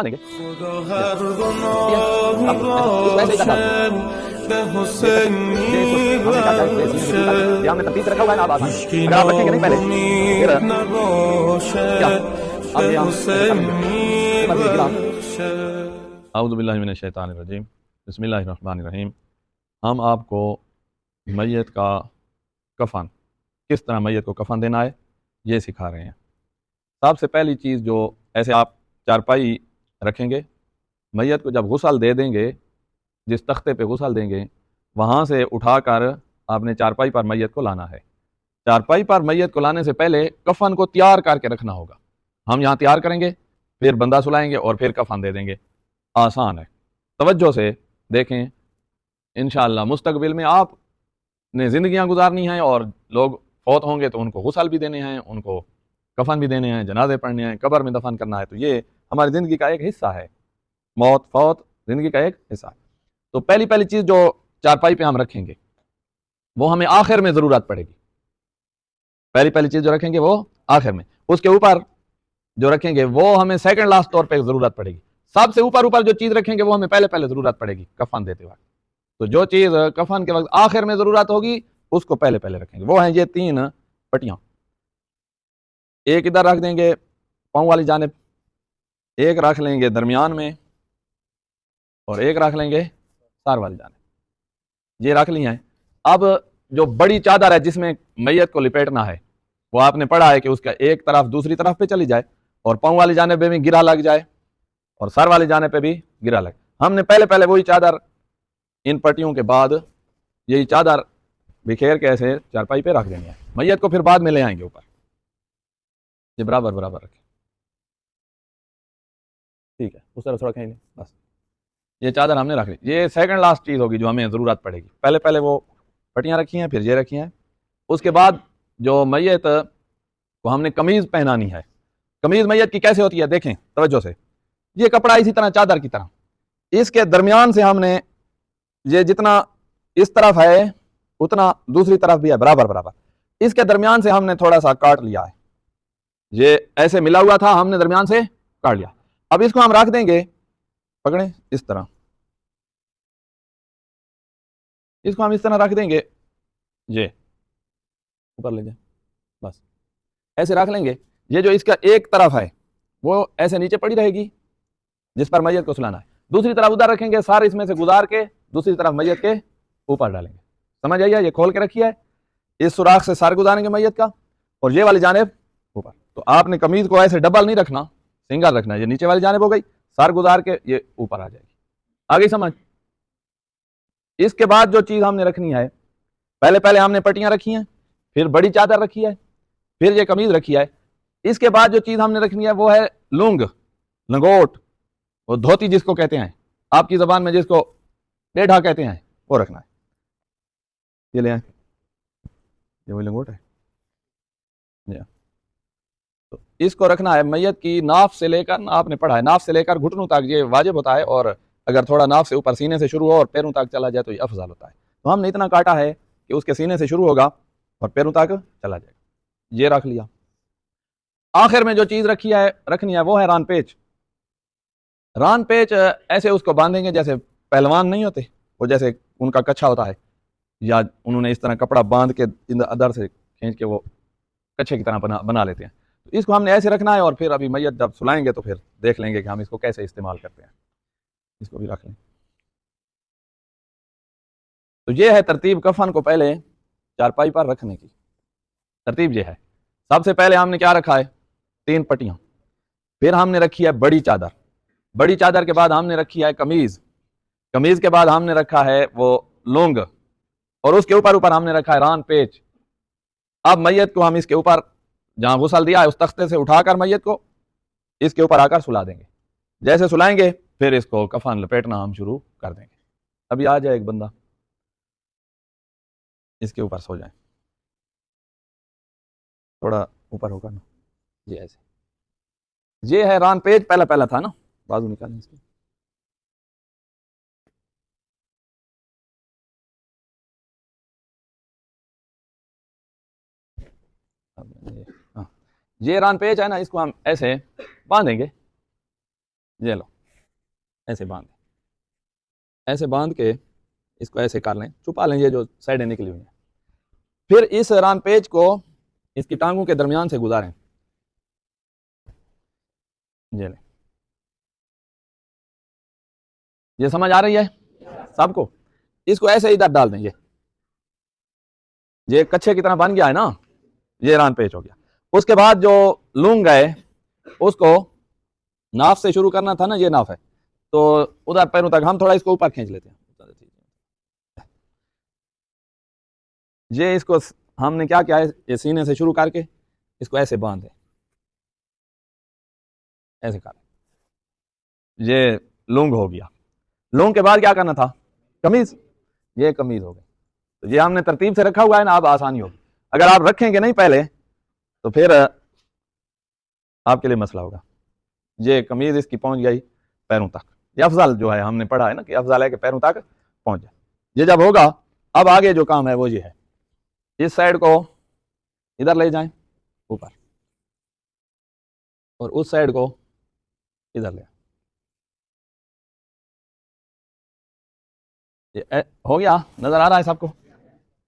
देंगे हमने तरतीब से रखा हुआ है ना। आप आसान अगर आप रखेंगे नहीं पहले फिर क्या अब ये आऊज़ु बिल्लाहि मिनश शैतानिर रजीम बिस्मिल्लाहिर रहमानिर रहीम। हम आपको मैयत का कफन, किस तरह मैयत को कफन देना है, ये सिखा रहे हैं। सबसे पहली चीज़ जो ऐसे आप चारपाई रखेंगे, मैयत को जब गुसल दे देंगे, जिस तख्ते पे गुसल देंगे वहाँ से उठाकर आपने चारपाई पर मैयत को लाना है। चारपाई पर मैयत को लाने से पहले कफन को तैयार करके रखना होगा। हम यहाँ तैयार करेंगे, फिर बंदा सुलाएंगे और फिर कफन दे देंगे। आसान है, तवज्जो से देखें। इंशाअल्लाह मुस्तकबिल में आपने ज़िंदगियाँ गुजारनी हैं और लोग फौत होंगे तो उनको गुसल भी देने हैं, उनको कफन भी देने हैं, जनाजे पढ़ने हैं, कब्र में दफन करना है। तो ये हमारी ज़िंदगी का एक हिस्सा है। मौत फौत ज़िंदगी का एक हिस्सा है। तो पहली पहली चीज़ जो चारपाई पे हम रखेंगे वो हमें आखिर में ज़रूरत पड़ेगी। पहली पहली चीज़ जो रखेंगे वो आखिर में, उसके ऊपर जो रखेंगे वो हमें सेकंड लास्ट तौर पे ज़रूरत पड़ेगी। सबसे ऊपर ऊपर जो चीज़ रखेंगे वो हमें पहले पहले ज़रूरत पड़ेगी कफन देते वक्त। तो जो चीज़ कफन के वक्त आखिर में ज़रूरत होगी उसको पहले पहले रखेंगे। वो हैं ये 3 पट्टियाँ। एक इधर रख देंगे पाँव वाली जानिब, एक रख लेंगे दरमियान में और एक रख लेंगे सर वाली जानिब। ये रख ली हैं। अब जो बड़ी चादर है जिसमें मैयत को लिपेटना है, वो आपने पढ़ा है कि उसका एक तरफ दूसरी तरफ पे चली जाए और पाँव वाली जानिब पे भी गिरा लग जाए और सर वाली जानिब पे भी गिरा लगे। हमने पहले पहले वही चादर इन पट्टियों के बाद यही चादर बिखेर के ऐसे चारपाई पे रख देनी है। मैयत को फिर बाद में ले आएंगे ऊपर, ये बराबर बराबर रखें, ठीक है। उस तरह थोड़ा कहीं बस ये चादर हमने रख ली। ये सेकंड लास्ट चीज़ होगी जो हमें ज़रूरत पड़ेगी। पहले पहले वो पट्टियाँ रखी हैं, फिर ये रखी हैं। उसके बाद जो मैयत को हमने कमीज़ पहनानी है। कमीज़ मैयत की कैसे होती है देखें तवज्जो से। ये कपड़ा इसी तरह चादर की तरह, इसके दरमियान से हमने ये जितना इस तरफ है उतना दूसरी तरफ भी है, बराबर बराबर। इसके दरमियान से हमने थोड़ा सा काट लिया है। ये ऐसे मिला हुआ था, हमने दरमियान से काट लिया। अब इसको हम रख देंगे, पकड़ें इस तरह, इसको हम इस तरह रख देंगे, ये ऊपर ले जाए, बस ऐसे रख लेंगे। ये जो इसका एक तरफ है वो ऐसे नीचे पड़ी रहेगी जिस पर मैयत को सुलाना है, दूसरी तरफ उधर रखेंगे, सार इसमें से गुजार के दूसरी तरफ मैयत के ऊपर डालेंगे। समझ आइए, ये खोल के रखिए है। इस सुराख से सार गुजारेंगे मैयत का और ये वाली जानिब ऊपर। तो आपने कमीज को ऐसे डबल नहीं रखना, सिंगल रखना है। ये नीचे वाली जानिब हो गई, सार गुजार के ये ऊपर आ जाएगी। आगे समझ। इसके बाद जो चीज हमने रखनी है, पहले पहले हमने पट्टियां रखी हैं, फिर बड़ी चादर रखी है, फिर ये कमीज रखी है। इसके बाद जो चीज हमने रखनी है वो है लुंग, लंगोट, वो धोती जिसको कहते हैं, आपकी जबान में जिसको टेढ़ा कहते हैं, वो रखना है। ये ले आए, ये वही लंगोट है। तो इसको रखना है मैयत की नाफ से लेकर, आपने पढ़ा है नाफ से लेकर घुटनों तक ये वाजिब होता है, और अगर थोड़ा नाफ से ऊपर सीने से शुरू हो और पैरों तक चला जाए तो ये अफजल होता है। तो हमने इतना काटा है कि उसके सीने से शुरू होगा और पैरों तक चला जाएगा। ये रख लिया। आखिर में जो चीज रखनी है वो है रान पेच। रान पेच ऐसे उसको बांधेंगे जैसे पहलवान नहीं होते, वो जैसे उनका कच्छा होता है, या उन्होंने इस तरह कपड़ा बांध के अदर से खींच के वो कच्छे की तरह बना लेते हैं। तो इसको हमने ऐसे रखना है और फिर अभी मैयत जब सुलाएंगे तो फिर देख लेंगे कि हम इसको कैसे इस्तेमाल करते हैं। इसको भी रख लें। तो ये है तरतीब कफन को पहले चारपाई पर रखने की। तरतीब ये है, सबसे पहले हमने क्या रखा है, 3 पट्टियां, फिर हमने रखी है बड़ी चादर, बड़ी चादर के बाद हमने रखी है कमीज, कमीज के बाद हमने रखा है वो लुंग, और उसके ऊपर ऊपर हमने रखा है रान पेच। अब मैयत को हम इसके ऊपर जहां गुसल दिया है उस तख्ते से उठाकर मैयत को इसके ऊपर आकर सुला देंगे। जैसे सुलाएंगे फिर इसको कफन लपेटना हम शुरू कर देंगे। अभी आ जाए एक बंदा, इसके ऊपर सो जाए, थोड़ा ऊपर होगा ना, ये ऐसे। ये है रान पेज, पहला पहला था ना, बाजू निकालें इसके। हाँ, ये रान पेज है ना, इसको हम ऐसे बांधेंगे, ये लो, ऐसे बांध, ऐसे बांध के इसको ऐसे कर लें, छुपा लें ये जो साइडें निकली हुई हैं। फिर इस रान पेज को इसकी टांगों के दरमियान से गुजारें, ये लें। ये समझ आ रही है सबको? इसको ऐसे इधर डाल दें, ये कच्छे की तरह बन गया है ना, ये रान पेच हो गया। उसके बाद जो लूंग है उसको नाफ से शुरू करना था ना, ये नाफ है, तो उधर पैरों तक हम थोड़ा इसको ऊपर खींच लेते हैं। ये इसको हमने क्या किया है, ये सीने से शुरू करके इसको ऐसे बांधे, ऐसे कर, ये लूंग हो गया। लूंग के बाद क्या करना था, कमीज, ये कमीज हो गई। तो ये हमने तरतीब से रखा हुआ है ना, अब आसानी होगी। अगर आप रखेंगे नहीं पहले तो फिर आपके लिए मसला होगा। ये कमीज इसकी पहुंच गई पैरों तक, ये अफजल जो है हमने पढ़ा है ना कि अफजल है कि पैरों तक पहुंच जाए। ये जब होगा, अब आगे जो काम है वो ये है, इस साइड को इधर ले जाएं ऊपर, और उस साइड को इधर ले। ये हो गया, नजर आ रहा है सबको?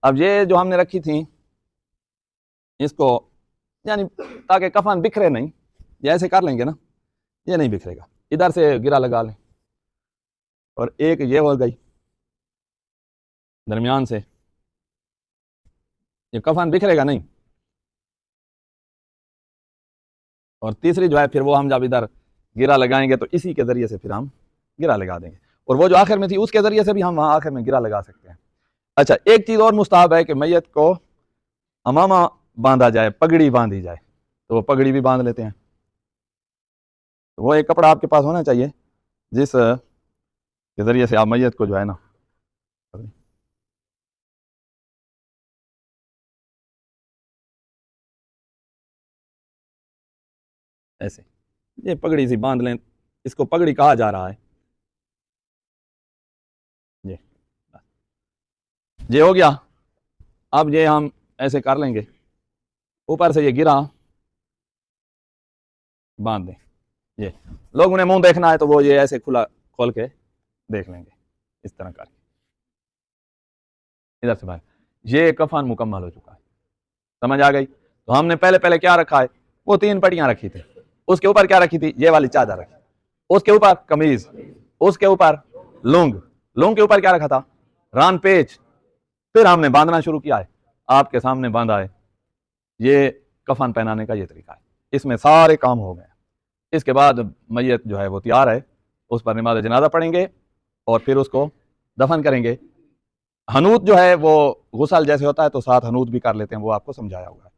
अब ये जो हमने रखी थी इसको, यानी ताकि कफन बिखरे नहीं, ये ऐसे कर लेंगे ना, ये नहीं बिखरेगा। इधर से गिरा लगा लें, और एक ये हो गई दरमियान से, ये कफन बिखरेगा नहीं। और तीसरी जो है फिर वो हम जब इधर गिरा लगाएंगे तो इसी के जरिए से फिर हम गिरा लगा देंगे, और वो जो आखिर में थी उसके जरिए से भी हम वहां आखिर में गिरा लगा सकते हैं। अच्छा, एक चीज और मुस्ताहब है कि मैयत को अमामा बांधा जाए, पगड़ी बांधी जाए, तो वो पगड़ी भी बांध लेते हैं। तो वो एक कपड़ा आपके पास होना चाहिए जिस के जरिए से आप मैयत को जो है ना, ऐसे ये पगड़ी सी बांध लें, इसको पगड़ी कहा जा रहा है। ये हो गया। अब ये हम ऐसे कर लेंगे, ऊपर से ये गिरा बांध दें। ये लोग उन्हें मुंह देखना है तो वो ये ऐसे खुला खोल के देख लेंगे, इस तरह करके इधर से बाहर। ये कफन मुकम्मल हो चुका है, समझ आ गई? तो हमने पहले पहले क्या रखा है, वो 3 पट्टियां रखी थी, उसके ऊपर क्या रखी थी, ये वाली चादर रखी, उसके ऊपर कमीज, उसके ऊपर लूंग, लूंग के ऊपर क्या रखा था, रान पेच। फिर हमने बांधना शुरू किया है, आपके सामने बांधा है। ये कफन पहनाने का ये तरीका है, इसमें सारे काम हो गए। इसके बाद मैयत जो है वो तैयार है, उस पर नमाज जनाजा पढ़ेंगे और फिर उसको दफन करेंगे। हनूत जो है वो गुसल जैसे होता है, तो साथ हनूत भी कर लेते हैं, वो आपको समझाया हुआ है।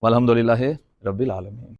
वल्हम्दुलिल्लाहि रब्बिल आलमीन।